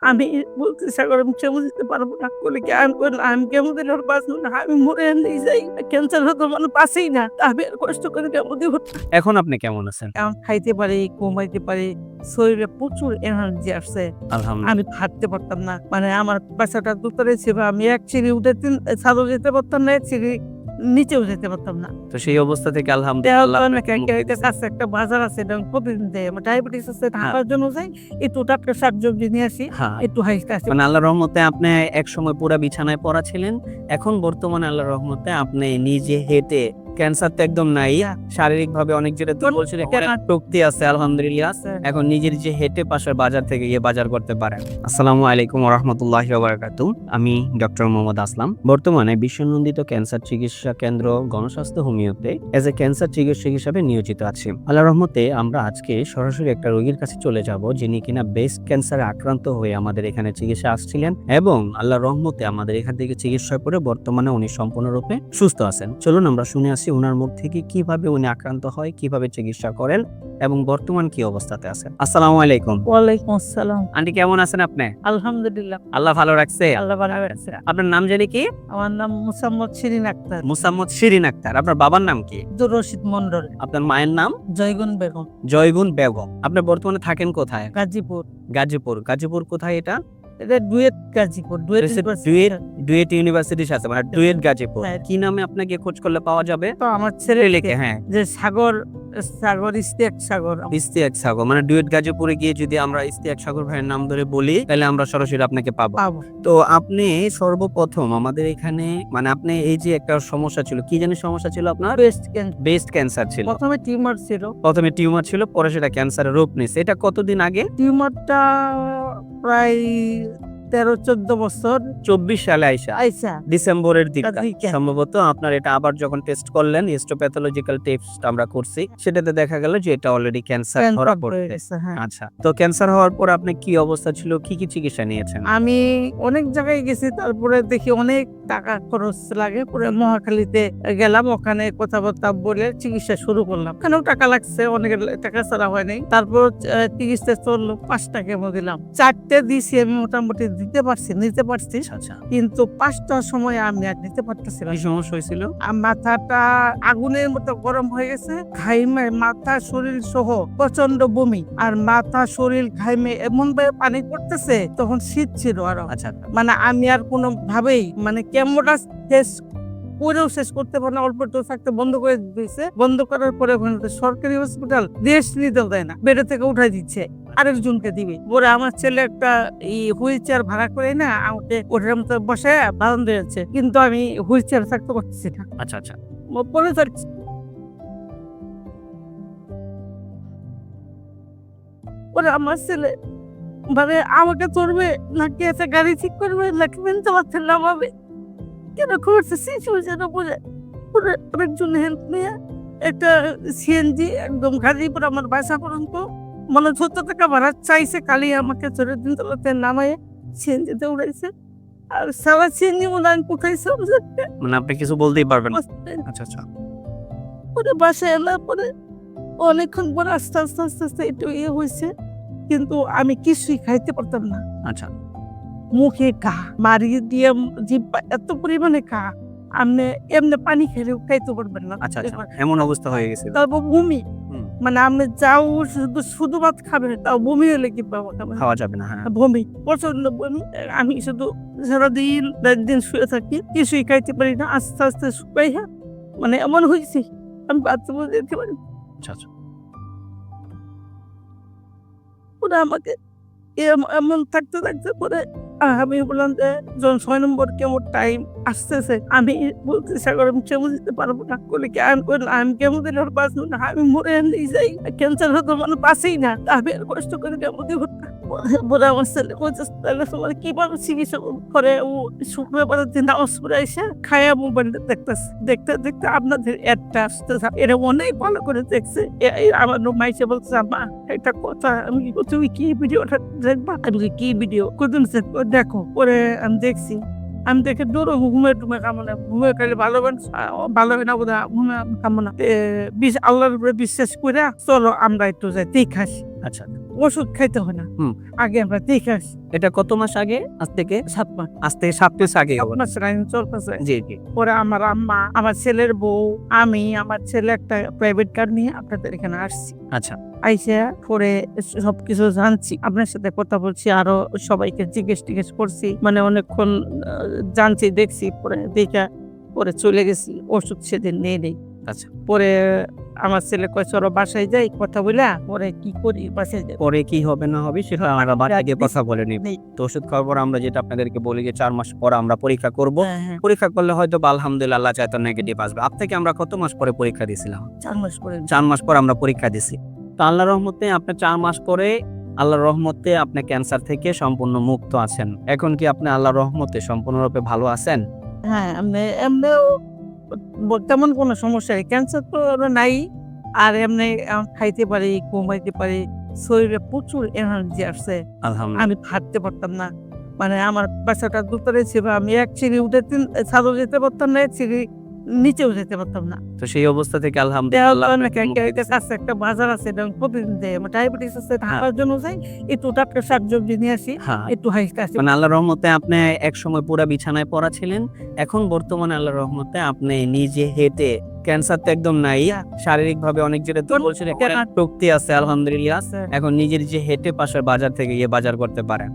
আমি বলতে সাগর আমি কেমো দিতে পারবো না বলে কি আমি বললাম আমি কেমো দিলে ওর বাঁচবো না আমি মরে নিয়ে যাই ক্যান্সার হতো মানে বাঁচেই না আমি আর কষ্ট করে কেমো দিব এখন আপনি কেমন আছেন? এখন খাইতে পারি ঘুমাইতে পারি শরীরে প্রচুর এনার্জি আসছে আলহামদুলিল্লাহ। আমি হাঁটতে পারতাম না মানে আমার বাসাটা দুতরে ছিল আমি এক সিঁড়ি উঠে ছাদও যেতে পারতাম না এক সিঁড়ি নিচেও যেতে পারতাম না তো সেই অবস্থা থেকে দেওয়া আলহামদুলিল্লাহ তো আপনাকে মুক্তি দিয়েছে। কাছে একটা বাজার আছে এবং প্রতিদিন দেয় আমার ডায়াবেটিস আছে ঢাকার জন্য যাই একটু টাটকা শাকসবজি নিয়ে আসি হ্যাঁ, একটু হাসতে আসি মানে আল্লাহর রহমতে আপনি একসময় পুরা বিছানায় পড়া ছিলেন। এখন বর্তমানে আল্লাহর রহমতে আপনি নিজে হেঁটে ক্যান্সার তো একদম নাই। শারীরিকভাবে অনেক যেটা বলছিলেন শক্তি আছে আলহামদুলিল্লাহ। এখন নিজের যে হেঁটে পাশের বাজার থেকে গিয়ে বাজার করতে পারেন। আসসালামু আলাইকুম ওয়া রাহমাতুল্লাহি ওয়া বারাকাতুহু। আমি ডক্টর মোহাম্মদ আসলাম। বর্তমানে বিশ্বনন্দিত ক্যান্সার চিকিৎসা কেন্দ্র গণস্বাস্থ্য হোমিওতে এজ এ ক্যান্সার চিকিৎসক হিসেবে নিয়োজিত আছি। আল্লাহর রহমতে আমরা আজকে সরাসরি একটা রোগীর কাছে চলে যাব যিনি কিনা ব্রেস্ট ক্যান্সারে আক্রান্ত হয়ে আমাদের এখানে চিকিৎসা আসছিলেন এবং আল্লাহর রহমতে আমাদের এখান থেকে চিকিৎসা করে বর্তমানে উনি সম্পূর্ণরূপে সুস্থ আছেন। চলুন আমরা শুনে আসি ওনার মুখ থেকে কিভাবে উনি আক্রান্ত হয়, কিভাবে চিকিৎসা করেন এবং বর্তমান কি অবস্থাতে আছেন। আসসালামু আলাইকুম। ওয়ালাইকুম আসসালাম আন্টি কেমন আছেন আপনি? আলহামদুলিল্লাহ আল্লাহ ভালো রাখছে। আল্লাহ ভালো রাখছে। আপনার নাম জানি কি? আমার নাম মুসাম্মদ শিরিন আক্তার মুসাম্মদ শিরিন আক্তার। আপনার বাবার নাম কি? আব্দুর রশিদ মন্ডল আপনার মায়ের নাম? জয়গুন বেগম জয়গুন বেগম। আপনি বর্তমানে থাকেন কোথায়? গাজীপুর গাজীপুর। গাজীপুর কোথায় এটা? এটা ডুয়েট গাজীপুর ডুয়েট ইউনিভার্সিটির সাথে মানে ডুয়েট গাজীপুর। হ্যাঁ। কি নামে আপনাকে খোঁজ করলে পাওয়া যাবে? তো আমার ছেলে লিখে হ্যাঁ যে সাগর ইস্তিয়াক সাগর ইস্তিয়াক সাগর মানে ডুয়েট গাজীপুরে গিয়ে যদি আমরা ইস্তিয়াক সাগর ভাইয়ের নাম ধরে বলি তাহলে আমরা সরাসরি আপনাকে পাবো। পাবো। তো আপনি সর্বপ্রথম আমাদের এখানে মানে আপনি এই যে একটা সমস্যা ছিল, কি জানি সমস্যা ছিল আপনার? ব্রেস্ট ক্যান্সার ছিল। প্রথমে টিউমার ছিল প্রথমে টিউমার ছিল, পরে সেটা ক্যান্সারের রূপ নিয়েছে। এটা কতদিন আগে? টিউমারটা প্রায় 13-14 বছর 24 সালে আইসা ডিসেম্বরের দিকে দিকে। সম্ভবত আপনার এটা আবার যখন টেস্ট করলেন হিস্টোপ্যাথোলজিক্যাল টেস্ট আমরা করছি, সেটাতে দেখা গেল যে এটা অলরেডি ক্যান্সার ধরা পড়েছে। হ্যাঁ। আচ্ছা, তো ক্যান্সার হওয়ার পর আপনি কি অবস্থা ছিল, কি কি চিকিৎসা নিয়েছেন? আমি অনেক জায়গায় গেছি তারপরে দেখি অনেক টাকা খরচ লাগে পরে মহাখালীতে গেলাম ওখানে কথাবার্তা বলে চিকিৎসা শুরু করলাম ওখানেও টাকা লাগছে অনেক টাকা ছাড়া হয় নাই তারপর চিকিৎসা চললো 5টা কেমো দিলাম 4টে দিছি আমি মোটামুটি নিতে পারছি আচ্ছা, কিন্তু 5টার সময় আমি আর নিতে পারতেছি না কি সমস্যা হয়েছিল? মাথাটা আগুনের মতো গরম হয়ে গেছে ঘাইমে মাথা শরীর সহ প্রচন্ড বমি আর মাথা শরীর ঘাইমে এমন ভাবে পানি পড়তেছে তখন শীত ছিল আরো আচ্ছা, মানে আমি আর কোনো ভাবেই মানে কেমোটা শেষ করতে পারে না অল্প একটু থাকতে বন্ধ করে দিয়েছে বন্ধ করার পরে ওখানে সরকারি হসপিটাল রেস্ট নিতেও দেয় না বেডে থেকে উঠাই দিচ্ছে আরেকজনকে দিবে পরে আমার ছেলে একটা হুইল চেয়ার ভাড়া করে না আমাকে ওটার মতো বসে বাঁধন দিয়েছে কিন্তু আমি হুইল চেয়ার থাকতে পারতেছি না আচ্ছা, আচ্ছা, পরে থাকছি পরে আমার ছেলে মানে আমাকে ধরবে নাকি একটা গাড়ি ঠিক করবে নাকি মেনতে পারছেন না ভাবে কেন করছে সিচুয়েশন বুঝে পরে আরেকজন হেল্প নিয়ে একটা সিএনজি একদম গাজীপুর আমার বাসা পর্যন্ত মানে 70 টাকা ভাড়া চাইছে কালি আমাকে চোরের দিন তলাতে নামায় সিএনজিতে উড়াইছে আর সারা সিএনজি মনে আমি কোথাইছে মানে আপনি কিছু বলতেই পারবেন না। আচ্ছা, আচ্ছা, পরে বাসায় এলার পরে অনেকক্ষণ পরে আস্তে আস্তে আস্তে আস্তে একটু হয়েছে কিন্তু আমি কিছুই খাইতে পারতাম না আচ্ছা, মুখে ঘা মারিয়ে দিয়ে জিব্বা এত পরিমাণে ঘা আপনি এমনি পানি খেলেও খাইতে পারবেন না আচ্ছা, আচ্ছা, এমন অবস্থা হয়ে গেছে। তারপর বমি হুম। মানে আপনি যাও শুধু ভাত খাবেন তাও বমি হলে কি পাবো খাওয়া যাবে না। হ্যাঁ, বমি প্রচন্ড বমি আমি শুধু সারাদিন একদিন শুয়ে থাকি কিছুই খাইতে পারি না আস্তে আস্তে শুকাইয়া মানে এমন হয়েছে আমি বাথরুমে যেতে পারি না। আচ্ছা, আচ্ছা, ওরা আমাকে এমন থাকতে থাকতে পরে আমি বললাম যে যখন 6 নম্বর কেমন টাইম আসতেছে আমি বলতে সাগর আমি কেমো দিতে পারবো না বলে কি আমি বললাম আমি কেমো দিলে ওর বাঁচবো না আমি মরে নিয়ে যাই ক্যান্সার হতো মানে বাঁচেই না আমি আর কষ্ট করে কেমো দিব না বলে আমার ছেলে বলছে তাহলে তোমার কিভাবে চিকিৎসা করে ও শুক্রবার দিন নামাজ পড়ে এসে খায়া মোবাইলটা দেখতে দেখতে আপনাদের অ্যাডটা আসতে এটা অনেক ভালো করে দেখছে আমার মাইসে বলছে মা একটা কথা আমি তুমি কি ভিডিওটা দেখবা আমি কি ভিডিও কোন দেখো পরে আমি দেখছি আমি দেখে দৌড়ো ঘুমে কামনা ঘুমে খাইলে ভালো হয় না বোধ ঘুমে কামনা আল্লাহর উপরে বিশ্বাস করে চলো আমরা একটু যাই ঠিক আসি আচ্ছা, ওষুধ খাইতে হয় না। হুম। আগে আমরা দেখে আসি। এটা কত মাস আগে? আজ থেকে 7 মাস। আজ থেকে 7 মাস আগে হবে। আপনার লাইন চলতেছে। জি, জি। পরে আমার আম্মা, আমার ছেলের বউ, আমি, আমার ছেলে একটা প্রাইভেট কার নিয়ে আপনাদের এখানে আসছি। আচ্ছা, আইসা পরে সবকিছু জানছি, আপনার সাথে কথা বলছি, আরো সবাইকে জিজ্ঞেস করছি, মানে অনেকক্ষণ জানছি, দেখছি, পরে দেখা পরে চলে গেছি। ওষুধ সেদিন নেই। আচ্ছা। পরে আমার ছেলে কয় চলো বাসায় যাই, কথা বইলা পরে কি করি বাসায় যাই। পরে কি হবে না হবে সেটা আমরা বাড়িতে গিয়ে কথা বলে নিব। নেই। তো ওষুধ খাওয়ার পর আমরা যেটা আপনাদেরকে বলি যে 4 মাস পর আমরা পরীক্ষা করব। হ্যাঁ, পরীক্ষা করলে হয়তো বা আলহামদুলিল্লাহ আল্লাহ চাইতো নেগেটিভ আসবে। আপ থেকে আমরা কত মাস পরে পরীক্ষা দিয়েছিলাম? 4 মাস পরে 4 মাস পর আমরা পরীক্ষা দিছি। তো আল্লাহর রহমতে আপনি 4 মাস পরে আল্লাহর রহমতে আপনি ক্যান্সার থেকে সম্পূর্ণ মুক্ত আছেন। এখন কি আপনি আল্লাহর রহমতে সম্পূর্ণরূপে ভালো আছেন? হ্যাঁ, এমনিও তেমন কোনো সমস্যা নেই। ক্যান্সার তো নাই। আর এমনি খাইতে পারি, ঘুমাইতে পারি। শরীরে প্রচুর এনার্জি আসছে। আলহামদুলিল্লাহ। আমি হাঁটতে পারতাম না। মানে আমার বাসাটা দোতলায় ছিল। আমি এক সিঁড়ি উঠে ছাদেও যেতে পারতাম না, এক সিঁড়ি নিচেও যেতে পারতাম না। তো সেই অবস্থা থেকে দেওয়া আলহামদুলিল্লাহ তো আপনাকে মুক্তি দিছে। কাছে একটা বাজার আছে, এটা আমি প্রতিদিন যাই। আমার ডায়াবেটিস আছে, ঢাকার জন্য যাই। একটু টাটকা শাকসবজি নিয়ে আসি, হ্যাঁ। একটু হাইস্টা আসি। মানে আল্লাহর রহমতে আপনি একসময় পুরা বিছানায় পড়া ছিলেন। এখন বর্তমানে আল্লাহর রহমতে আপনি নিজে হেঁটে ক্যান্সার তো একদম নাই। শারীরিকভাবে অনেক যেটা বলছিলেন শক্তি আছে আলহামদুলিল্লাহ। এখন নিজের যে হেঁটে পাশের বাজার থেকে গিয়ে বাজার করতে পারেন।